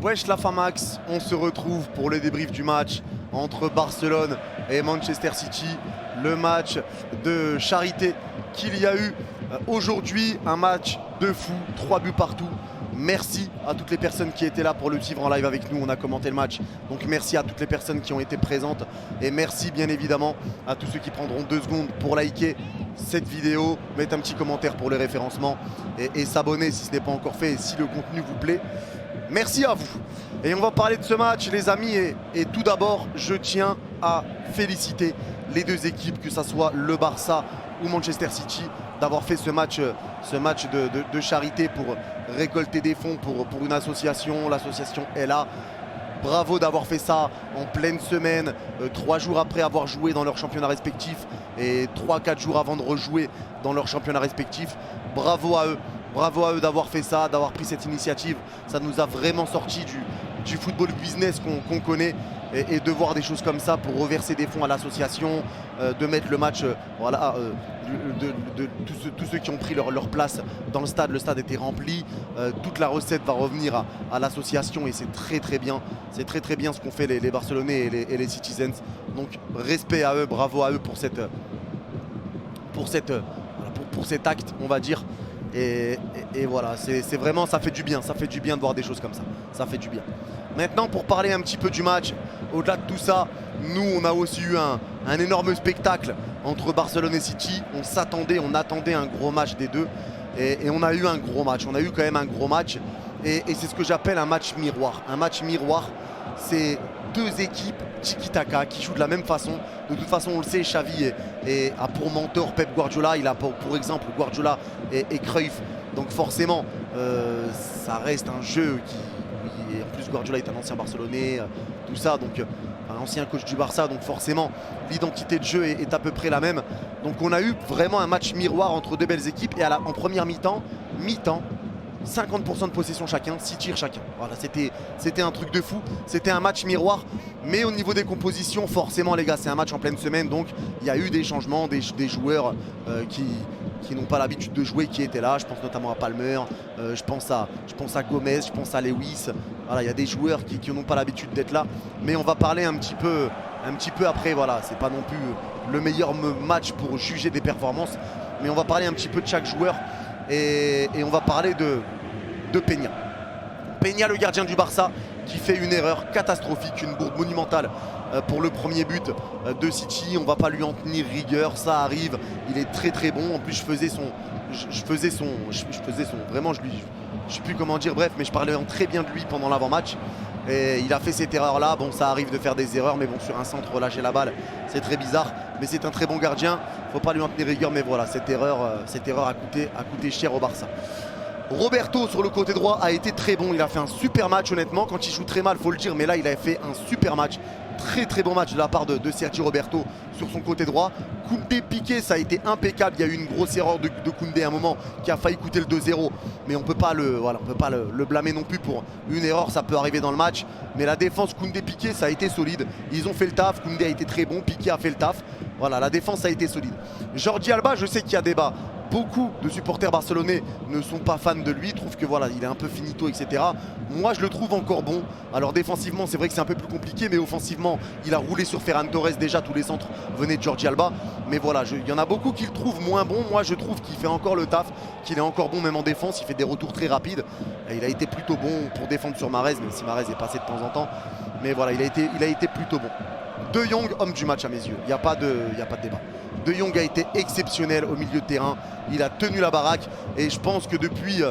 Wesh la Famax, on se retrouve pour le débrief du match entre Barcelone et Manchester City. Le match de charité qu'il y a eu aujourd'hui, un match de fou, 3 buts partout. Merci à toutes les personnes qui étaient là pour le suivre en live avec nous, on a commenté le match. Donc merci à toutes les personnes qui ont été présentes. Et merci bien évidemment à tous ceux qui prendront 2 secondes pour liker cette vidéo, mettre un petit commentaire pour le référencement et s'abonner si ce n'est pas encore fait et si le contenu vous plaît. Merci à vous. Et on va parler de ce match les amis et tout d'abord je tiens à féliciter les deux équipes, que ce soit le Barça ou Manchester City, d'avoir fait ce match de charité pour récolter des fonds pour une association. L'association est là. Bravo d'avoir fait ça en pleine semaine, 3 jours après avoir joué dans leur championnat respectif et 3-4 jours avant de rejouer dans leur championnat respectif. Bravo à eux. Bravo à eux d'avoir fait ça, d'avoir pris cette initiative. Ça nous a vraiment sorti du football business qu'on connaît et de voir des choses comme ça pour reverser des fonds à l'association, de mettre le match, voilà, tous ceux qui ont pris leur place dans le stade était rempli. Toute la recette va revenir à l'association et c'est très bien. C'est très bien ce qu'ont fait les Barcelonais et les Citizens. Donc respect à eux, bravo à eux pour cet acte, on va dire. Et voilà, c'est vraiment, ça fait du bien de voir des choses comme ça, ça fait du bien. Maintenant pour parler un petit peu du match, au-delà de tout ça, nous on a aussi eu un énorme spectacle entre Barcelone et City. On attendait un gros match des deux et on a eu un gros match, on a eu quand même un gros match et c'est ce que j'appelle un match miroir. Un match miroir, c'est deux équipes tiki-taka qui jouent de la même façon. De toute façon, on le sait, Xavi a pour mentor Pep Guardiola. Il a pour exemple Guardiola et Cruyff. Donc forcément, ça reste un jeu qui... En plus, Guardiola est un ancien Barcelonais, tout ça. Donc un ancien coach du Barça. Donc forcément, l'identité de jeu est à peu près la même. Donc on a eu vraiment un match miroir entre deux belles équipes. Et en première mi-temps, 50% de possession chacun, 6 tirs chacun. Voilà, c'était un truc de fou. C'était un match miroir. Mais au niveau des compositions, forcément les gars, c'est un match en pleine semaine. Donc il y a eu des changements, des joueurs qui n'ont pas l'habitude de jouer, qui étaient là. Je pense notamment à Palmer, je pense à Gomez, je pense à Lewis. Voilà, il y a des joueurs qui n'ont pas l'habitude d'être là. Mais on va parler un petit peu après. Voilà, c'est pas non plus le meilleur match pour juger des performances. Mais on va parler un petit peu de chaque joueur. Et on va parler de Peña. Peña, le gardien du Barça, qui fait une erreur catastrophique, une bourde monumentale pour le premier but de City. On ne va pas lui en tenir rigueur, ça arrive. Il est très bon. En plus, vraiment, je sais plus comment dire, bref, mais je parlais très bien de lui pendant l'avant-match. Et il a fait cette erreur-là. Bon, ça arrive de faire des erreurs, mais bon, sur un centre, relâcher la balle, c'est très bizarre. Mais c'est un très bon gardien. Faut pas lui en tenir rigueur, mais voilà, cette erreur a coûté cher au Barça. Roberto sur le côté droit a été très bon. Il a fait un super match, honnêtement. Quand il joue très mal, faut le dire, mais là, il a fait un super match. Très bon match de la part de Sergio Roberto sur son côté droit. Koundé Piqué, ça a été impeccable. Il y a eu une grosse erreur de Koundé à un moment qui a failli coûter le 2-0. Mais on peut pas le blâmer non plus pour une erreur, ça peut arriver dans le match. Mais la défense Koundé Piqué, ça a été solide. Ils ont fait le taf, Koundé a été très bon, Piqué a fait le taf. Voilà, la défense a été solide. Jordi Alba, je sais qu'il y a débat. Beaucoup de supporters barcelonais ne sont pas fans de lui, trouvent que voilà, il est un peu finito, etc. Moi, je le trouve encore bon. Alors défensivement, c'est vrai que c'est un peu plus compliqué, mais offensivement, il a roulé sur Ferran Torres déjà. Tous les centres venaient de Jordi Alba. Mais voilà, il y en a beaucoup qui le trouvent moins bon. Moi, je trouve qu'il fait encore le taf, qu'il est encore bon même en défense. Il fait des retours très rapides. Et il a été plutôt bon pour défendre sur Mahrez, même si Mahrez est passé de temps en temps. Mais voilà, il a été plutôt bon. De Jong, homme du match à mes yeux. Il n'y a pas de débat. De Jong a été exceptionnel au milieu de terrain. Il a tenu la baraque et je pense que depuis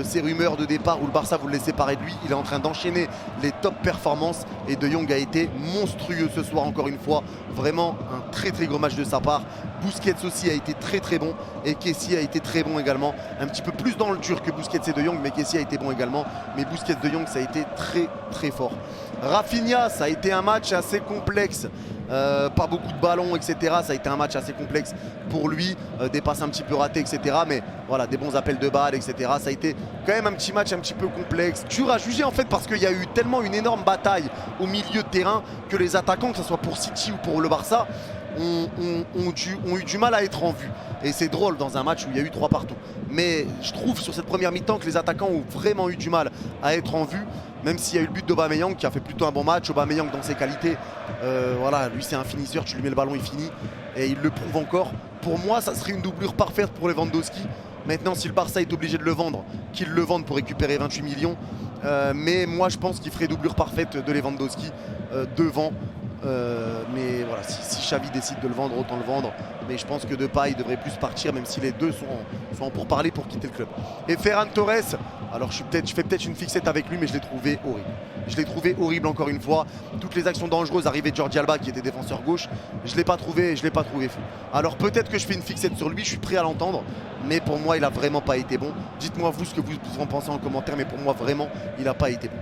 ces rumeurs de départ où le Barça voulait le séparer de lui, il est en train d'enchaîner les top performances et De Jong a été monstrueux ce soir encore une fois. Vraiment un très gros match de sa part. Busquets aussi a été très bon et Kessie a été très bon également. Un petit peu plus dans le dur que Busquets et De Jong, mais Kessie a été bon également. Mais Busquets De Jong, ça a été très fort. Rafinha, ça a été un match assez complexe. Pas beaucoup de ballons, etc. Ça a été un match assez complexe pour lui, des passes un petit peu ratées, etc. Mais voilà, des bons appels de balles, etc. Ça a été quand même un petit match un petit peu complexe. Dur à juger en fait parce qu'il y a eu tellement une énorme bataille au milieu de terrain que les attaquants, que ce soit pour City ou pour le Barça, ont eu du mal à être en vue. Et c'est drôle dans un match où il y a eu 3 partout. Mais je trouve sur cette première mi-temps que les attaquants ont vraiment eu du mal à être en vue. même s'il y a eu le but d'Aubameyang qui a fait plutôt un bon match. Aubameyang dans ses qualités, voilà, lui c'est un finisseur, tu lui mets le ballon, il finit et il le prouve encore. Pour moi, ça serait une doublure parfaite pour Lewandowski. Maintenant, si le Barça est obligé de le vendre, qu'il le vende pour récupérer 28 millions. Mais moi, je pense qu'il ferait doublure parfaite de Lewandowski devant. Mais voilà, si Xavi décide de le vendre, autant le vendre. Mais je pense que Depay devrait plus partir, même si les deux sont en pourparlers pour quitter le club. Et Ferran Torres, alors je fais peut-être une fixette avec lui, mais je l'ai trouvé horrible. Je l'ai trouvé horrible encore une fois. Toutes les actions dangereuses arrivées de Jordi Alba, qui était défenseur gauche, je l'ai pas trouvé fou. Alors peut-être que je fais une fixette sur lui, je suis prêt à l'entendre, mais pour moi il a vraiment pas été bon. Dites-moi vous ce que vous en pensez en commentaire, mais pour moi vraiment il n'a pas été bon.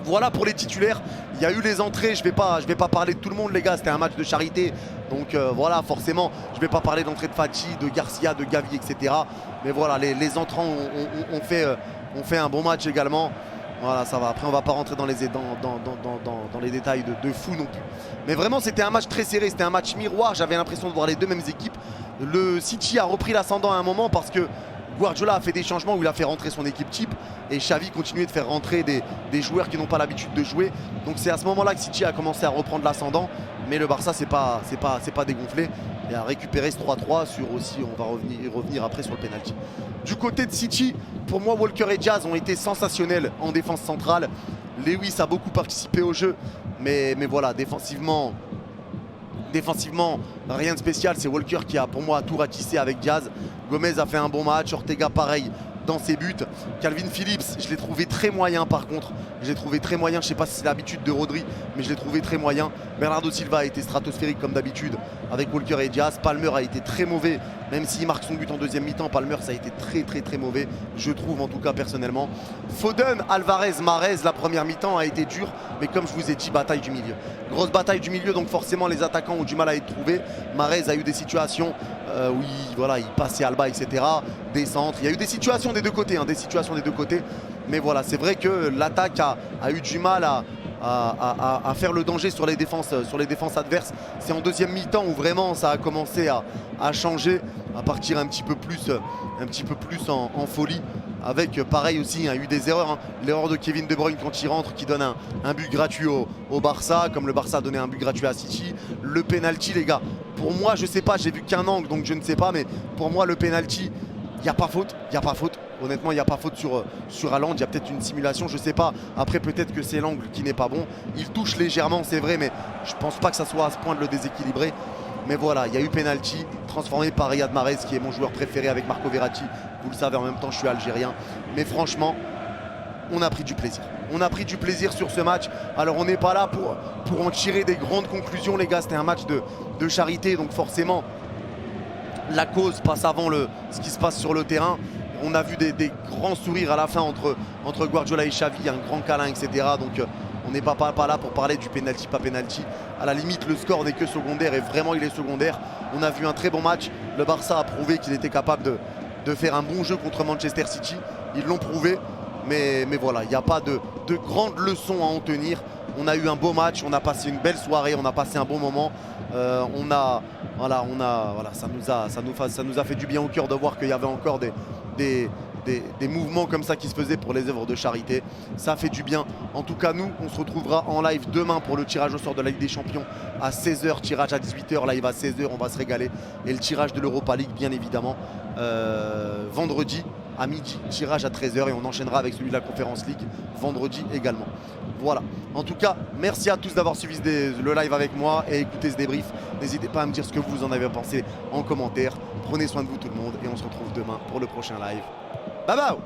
Voilà pour les titulaires, il y a eu les entrées, je vais pas parler de tout le monde les gars, c'était un match de charité. Donc voilà, forcément, je vais pas parler d'entrée de Fati, de Garcia, de Gavi, etc. Mais voilà, les entrants ont fait un bon match également. Voilà, ça va. Après, on va pas rentrer dans les détails de fou non plus. Mais vraiment, c'était un match très serré, c'était un match miroir. J'avais l'impression de voir les deux mêmes équipes. Le City a repris l'ascendant à un moment parce que Guardiola a fait des changements où il a fait rentrer son équipe type et Xavi continuait de faire rentrer des joueurs qui n'ont pas l'habitude de jouer. Donc c'est à ce moment-là que City a commencé à reprendre l'ascendant. Mais le Barça c'est pas dégonflé et a récupéré ce 3-3 sur aussi, on va revenir après sur le penalty. Du côté de City, pour moi Walker et Diaz ont été sensationnels en défense centrale. Lewis a beaucoup participé au jeu, mais voilà, défensivement, rien de spécial. C'est Walker qui a pour moi tout ratissé avec Diaz. Gomez a fait un bon match, Ortega pareil dans ses buts. Calvin Phillips, je l'ai trouvé très moyen par contre. Je l'ai trouvé très moyen, je ne sais pas si c'est l'habitude de Rodri, mais je l'ai trouvé très moyen. Bernardo Silva a été stratosphérique comme d'habitude avec Walker et Diaz. Palmer a été très mauvais, même s'il marque son but en deuxième mi-temps. Palmer ça a été très mauvais, je trouve en tout cas personnellement. Foden, Alvarez, Mahrez, la première mi-temps a été dure, mais comme je vous ai dit, bataille du milieu. Grosse bataille du milieu, donc forcément les attaquants ont du mal à être trouvés. Mahrez a eu des situations où il passait Alba, etc. Des centres, il y a eu des situations des deux côtés, mais voilà, c'est vrai que l'attaque a eu du mal à faire le danger sur les défenses adverses. C'est en deuxième mi-temps où vraiment ça a commencé à changer, à partir un petit peu plus en folie. Avec pareil aussi, il y a eu des erreurs. L'erreur de Kevin De Bruyne quand il rentre, qui donne un but gratuit au Barça, comme le Barça a donné un but gratuit à City. Le penalty, les gars, pour moi, je sais pas, j'ai vu qu'un angle, donc je ne sais pas, mais pour moi, le penalty, il n'y a pas faute. Honnêtement, il n'y a pas faute sur Haaland. Il y a peut-être une simulation, je ne sais pas. Après, peut-être que c'est l'angle qui n'est pas bon. Il touche légèrement, c'est vrai, mais je ne pense pas que ça soit à ce point de le déséquilibrer. Mais voilà, il y a eu penalty transformé par Riyad Mahrez, qui est mon joueur préféré avec Marco Verratti. Vous le savez, en même temps, je suis algérien. Mais franchement, on a pris du plaisir. On a pris du plaisir sur ce match. Alors, on n'est pas là pour en tirer des grandes conclusions, les gars. C'était un match de charité, donc forcément, la cause passe avant ce qui se passe sur le terrain. On a vu des grands sourires à la fin entre Guardiola et Xavi, un grand câlin, etc. Donc on n'est pas là pour parler du penalty, pas penalty. À la limite, le score n'est que secondaire et vraiment il est secondaire. On a vu un très bon match. Le Barça a prouvé qu'il était capable de faire un bon jeu contre Manchester City. Ils l'ont prouvé. Mais voilà, il n'y a pas de grandes leçons à en tenir. On a eu un beau match, on a passé une belle soirée, on a passé un bon moment. Ça nous a fait du bien au cœur de voir qu'il y avait encore des mouvements comme ça qui se faisaient pour les œuvres de charité. Ça fait du bien. En tout cas, nous, on se retrouvera en live demain pour le tirage au sort de la Ligue des Champions à 16h, tirage à 18h, live à 16h, on va se régaler. Et le tirage de l'Europa League, bien évidemment, vendredi à midi, tirage à 13h et on enchaînera avec celui de la Conference League vendredi également. Voilà, en tout cas, merci à tous d'avoir suivi le live avec moi et écouté ce débrief. N'hésitez pas à me dire ce que vous en avez pensé en commentaire. Prenez soin de vous tout le monde et on se retrouve demain pour le prochain live. Bye bye.